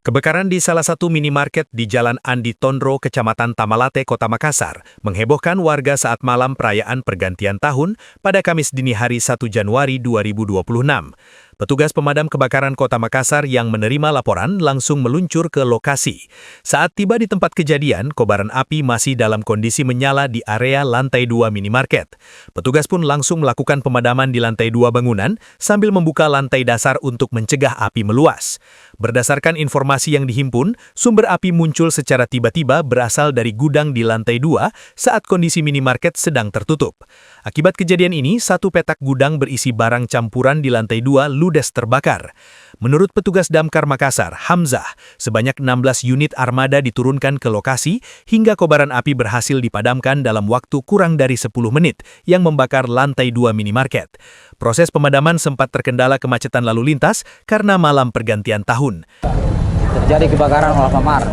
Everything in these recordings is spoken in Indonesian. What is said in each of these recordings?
Kebakaran di salah satu minimarket di Jalan Andi Tondro, Kecamatan Tamalate, Kota Makassar, menghebohkan warga saat malam perayaan pergantian tahun pada Kamis dini hari 1 Januari 2026. Petugas pemadam kebakaran Kota Makassar yang menerima laporan langsung meluncur ke lokasi. Saat tiba di tempat kejadian, kobaran api masih dalam kondisi menyala di area lantai 2 minimarket. Petugas pun langsung melakukan pemadaman di lantai 2 bangunan sambil membuka lantai dasar untuk mencegah api meluas. Berdasarkan informasi yang dihimpun, sumber api muncul secara tiba-tiba berasal dari gudang di lantai 2 saat kondisi minimarket sedang tertutup. Akibat kejadian ini, satu petak gudang berisi barang campuran di lantai 2 ludes terbakar. Menurut petugas Damkar Makassar, Hamzah, sebanyak 16 unit armada diturunkan ke lokasi hingga kobaran api berhasil dipadamkan dalam waktu kurang dari 10 menit yang membakar lantai 2 minimarket. Proses pemadaman sempat terkendala kemacetan lalu lintas karena malam pergantian tahun. Terjadi kebakaran Alfamart,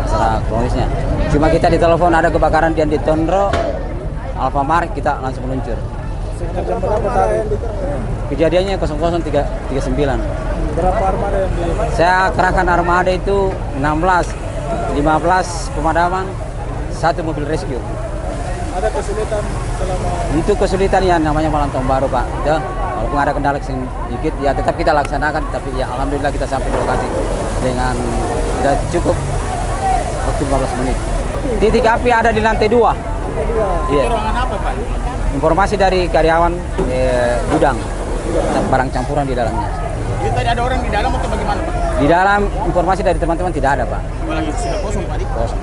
secara kronisnya. Cuma kita ditelepon ada kebakaran di Andi Tondro, Alfamart, kita langsung meluncur. Jam berapa tadi? Kejadiannya 00.39. Berapa armada yang di... Saya kerahkan armada itu 16, 15 pemadaman, 1 mobil rescue. Ada kesulitan selama... Itu kesulitan ya namanya malam tahun baru, Pak. Ya, walaupun ada kendala sedikit, ya tetap kita laksanakan. Tapi ya alhamdulillah kita sampai di lokasi dengan sudah cukup waktu 15 menit. Titik api ada di lantai 2. Iya. Ruangan apa, Pak? Informasi dari karyawan gudang, barang campuran di dalamnya. Jadi tadi ada orang di dalam atau bagaimana, Pak? Di dalam informasi dari teman-teman tidak ada, Pak. Lagi sudah kosong, Pak. Kosong.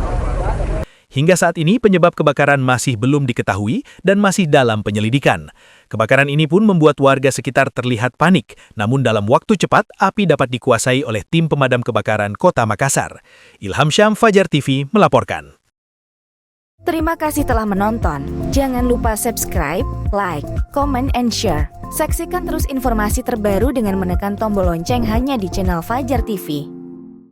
Hingga saat ini penyebab kebakaran masih belum diketahui dan masih dalam penyelidikan. Kebakaran ini pun membuat warga sekitar terlihat panik, namun dalam waktu cepat api dapat dikuasai oleh tim pemadam kebakaran Kota Makassar. Ilham Syam, Fajar TV melaporkan. Terima kasih telah menonton. Jangan lupa subscribe, like, comment, and share. Saksikan terus informasi terbaru dengan menekan tombol lonceng hanya di channel Fajar TV.